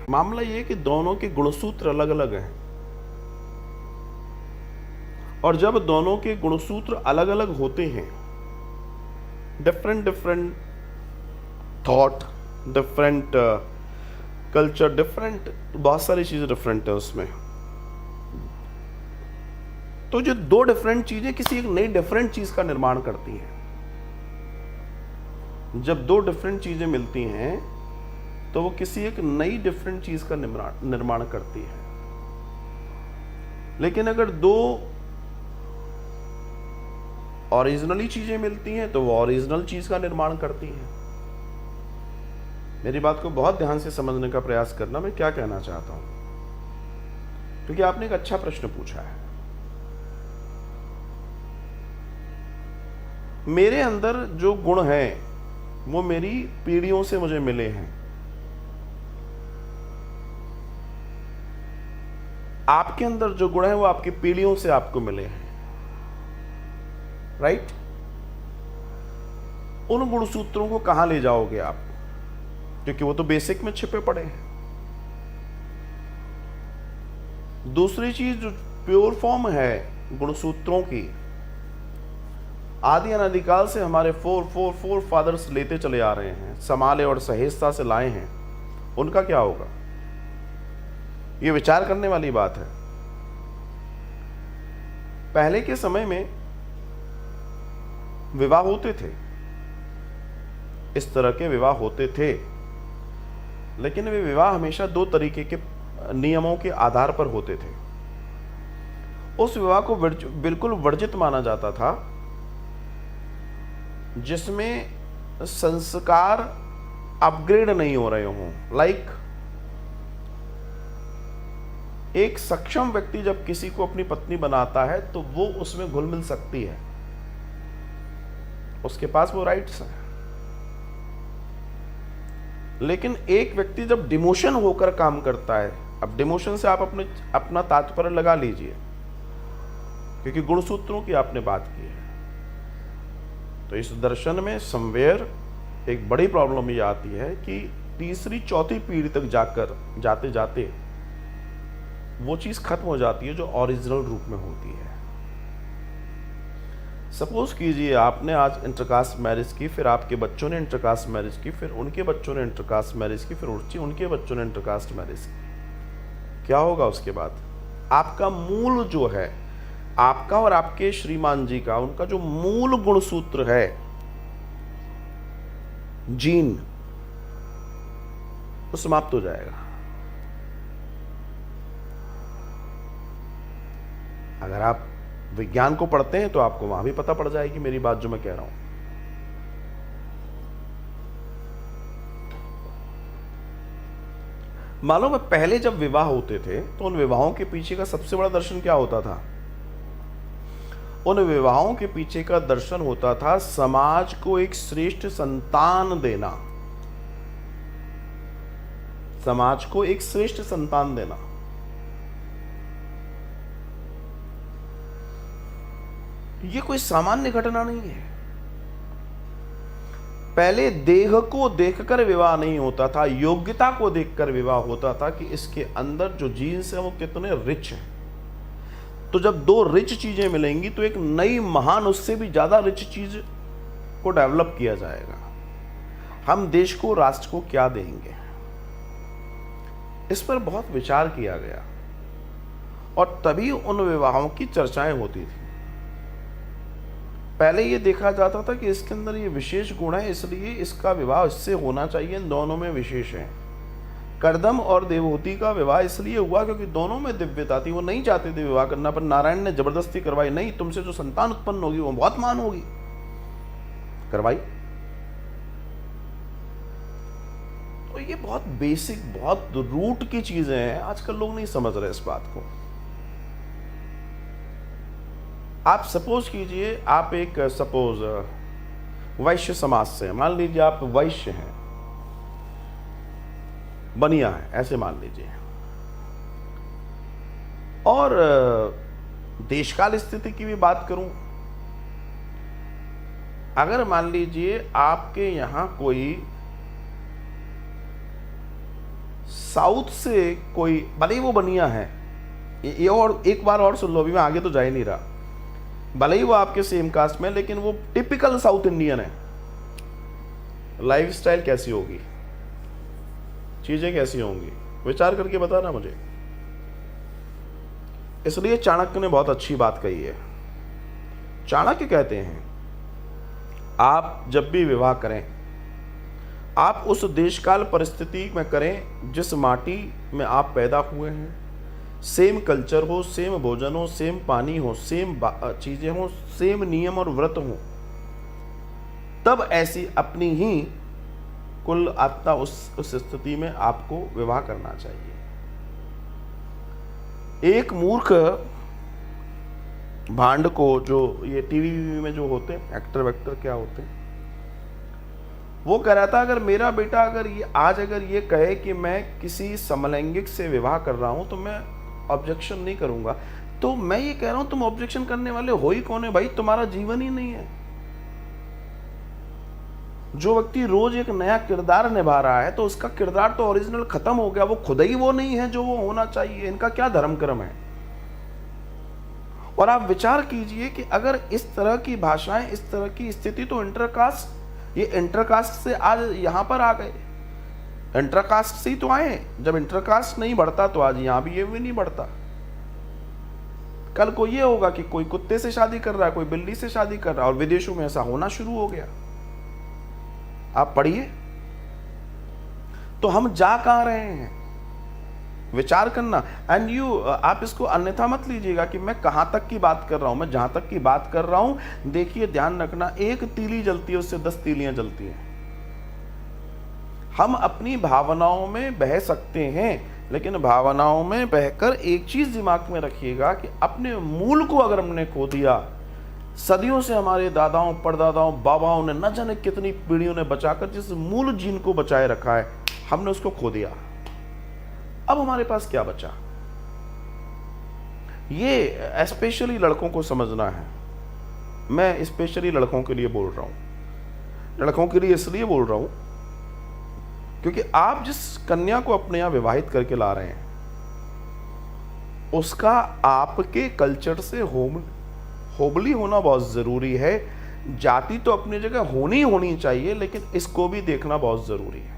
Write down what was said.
मामला ये है कि दोनों के गुणसूत्र अलग अलग हैं, और जब दोनों के गुणसूत्र अलग अलग होते हैं, different different thought, different culture, different, बहुत सारी चीजें डिफरेंट है उसमें, तो जो दो डिफरेंट चीजें किसी एक नई डिफरेंट चीज का निर्माण करती हैं। जब दो डिफरेंट चीजें मिलती हैं तो वो किसी एक नई डिफरेंट चीज का निर्माण करती है। लेकिन अगर दो ओरिजिनली चीजें मिलती हैं तो वो ओरिजिनल चीज का निर्माण करती हैं। मेरी बात को बहुत ध्यान से समझने का प्रयास करना, मैं क्या कहना चाहता हूं, क्योंकि आपने एक अच्छा प्रश्न पूछा है। मेरे अंदर जो गुण हैं वो मेरी पीढ़ियों से मुझे मिले हैं। आपके अंदर जो गुण है वो आपकी पीढ़ियों से आपको मिले हैं, राइट? उन गुणसूत्रों को कहां ले जाओगे आप, क्योंकि वो तो बेसिक में छिपे पड़े हैं। दूसरी चीज जो प्योर फॉर्म है गुणसूत्रों की, आदि अनादिकाल से हमारे फोर फादर्स लेते चले आ रहे हैं, संभाले और सहेजता से लाए हैं, उनका क्या होगा? ये विचार करने वाली बात है। पहले के समय में विवाह होते थे, इस तरह के विवाह होते थे, लेकिन वे विवाह हमेशा दो तरीके के नियमों के आधार पर होते थे। उस विवाह को बिल्कुल वर्जित माना जाता था जिसमें संस्कार अपग्रेड नहीं हो रहे हों। लाइक एक सक्षम व्यक्ति जब किसी को अपनी पत्नी बनाता है तो वो उसमें घुल मिल सकती है, उसके पास वो राइट्स हैं। लेकिन एक व्यक्ति जब डिमोशन होकर काम करता है, अब डिमोशन से आप अपना तात्पर्य लगा लीजिए, क्योंकि गुणसूत्रों की आपने बात की है, तो इस दर्शन में समवेयर एक बड़ी प्रॉब्लम ये आती है कि तीसरी चौथी पीढ़ी तक जाते जाते वो चीज खत्म हो जाती है जो ओरिजिनल रूप में होती है। सपोज कीजिए आपने आज इंटरकास्ट मैरिज की, फिर आपके बच्चों ने इंटरकास्ट मैरिज की, फिर उनके बच्चों ने इंटरकास्ट मैरिज की, फिर उनके बच्चों ने इंटरकास्ट मैरिज की। क्या होगा उसके बाद? आपका मूल जो है, आपका और आपके श्रीमान जी का, उनका जो मूल गुणसूत्र है, जीन, वो समाप्त हो जाएगा। अगर आप विज्ञान को पढ़ते हैं तो आपको वहां भी पता पड़ जाएगी मेरी बात जो मैं कह रहा हूं। मालूम है पहले जब विवाह होते थे तो उन विवाहों के पीछे का सबसे बड़ा दर्शन क्या होता था? उन विवाहों के पीछे का दर्शन होता था समाज को एक श्रेष्ठ संतान देना, समाज को एक श्रेष्ठ संतान देना। ये कोई सामान्य घटना नहीं है। पहले देह को देखकर विवाह नहीं होता था, योग्यता को देखकर विवाह होता था कि इसके अंदर जो जीन्स है वो कितने रिच हैं। तो जब दो रिच चीजें मिलेंगी तो एक नई महान, उससे भी ज्यादा रिच चीज को डेवलप किया जाएगा। हम देश को, राष्ट्र को क्या देंगे, इस पर बहुत विचार किया गया और तभी उन विवाहों की चर्चाएं होती थी। पहले ये देखा जाता था कि इसके अंदर ये विशेष गुण है, इसलिए इसका विवाह इससे होना चाहिए, इन दोनों में विशेष है। करदम और देवहूति का विवाह इसलिए हुआ क्योंकि दोनों में दिव्यता थी। वो नहीं चाहते थे विवाह करना, पर नारायण ने जबरदस्ती करवाई। नहीं, तुमसे जो संतान उत्पन्न होगी वो बहुत महान होगी, करवाई। तो ये बहुत बेसिक, बहुत रूट की चीजें हैं, आजकल लोग नहीं समझ रहे इस बात को। आप सपोज कीजिए, आप एक वैश्य समाज से, मान लीजिए आप वैश्य हैं, बनिया है, ऐसे मान लीजिए, और देशकाल स्थिति की भी बात करूं, अगर मान लीजिए आपके यहां कोई साउथ से कोई, भले ही वो बनिया है, ये और एक बार और सुन लो, अभी मैं आगे तो जा ही नहीं रहा, भले ही वो आपके सेम कास्ट में, लेकिन वो टिपिकल साउथ इंडियन है, लाइफस्टाइल कैसी होगी, चीजें कैसी होंगी, विचार करके बताना मुझे। इसलिए चाणक्य ने बहुत अच्छी बात कही है। चाणक्य कहते हैं आप जब भी विवाह करें, आप उस देश काल परिस्थिति में करें जिस माटी में आप पैदा हुए हैं, सेम कल्चर हो, सेम भोजन हो, सेम पानी हो, सेम चीजें हो, सेम नियम और व्रत हो, तब ऐसी अपनी ही कुल आत्मा उस स्थिति में आपको विवाह करना चाहिए। एक मूर्ख भांड को, जो ये टीवी में जो होते हैं एक्टर वेक्टर क्या होते हैं, वो कह रहा था अगर मेरा बेटा अगर ये कहे कि मैं किसी समलैंगिक से विवाह कर रहा हूं तो मैं ऑब्जेक्शन नहीं करूंगा। तो मैं ये कह रहा हूं तुम ऑब्जेक्शन करने वाले हो ही कौन है भाई, तुम्हारा जीवन ही नहीं है। जो व्यक्ति रोज एक नया किरदार निभा रहा है तो उसका किरदार तो ओरिजिनल खत्म हो गया, वो खुद ही वो नहीं है जो वो होना चाहिए। इनका क्या धर्म कर्म है। और आप विचार कीजिए कि अगर इस तरह की भाषाएं, इस तरह की स्थिति, तो ये इंटरकास्ट से आज यहां पर आ गए, इंटरकास्ट से ही तो आए। जब इंटरकास्ट नहीं बढ़ता तो आज यहां भी ये भी नहीं बढ़ता। कल को ये होगा कि कोई कुत्ते से शादी कर रहा है, कोई बिल्ली से शादी कर रहा है, और विदेशों में ऐसा होना शुरू हो गया। आप पढ़िए, तो हम जा कहां रहे हैं, विचार करना। एंड आप इसको अन्यथा मत लीजिएगा कि मैं कहां तक की बात कर रहा हूं। मैं जहां तक की बात कर रहा हूं, देखिए ध्यान रखना, एक तीली जलती है उससे 10 तीलियां जलती हैं। हम अपनी भावनाओं में बह सकते हैं, लेकिन भावनाओं में बहकर एक चीज दिमाग में रखिएगा कि अपने मूल को अगर हमने खो दिया, सदियों से हमारे दादाओं, परदादाओं, बाबाओं ने न जाने कितनी पीढ़ियों ने बचाकर जिस मूल जीन को बचाए रखा है, हमने उसको खो दिया। अब हमारे पास क्या बचा? ये स्पेशली लड़कों को समझना है। मैं स्पेशली लड़कों के लिए बोल रहा हूं। लड़कों के लिए इसलिए बोल रहा हूं क्योंकि आप जिस कन्या को अपने यहां विवाहित करके ला रहे हैं, उसका आपके कल्चर से होबली होना बहुत जरूरी है। जाति तो अपनी जगह होनी चाहिए, लेकिन इसको भी देखना बहुत जरूरी है।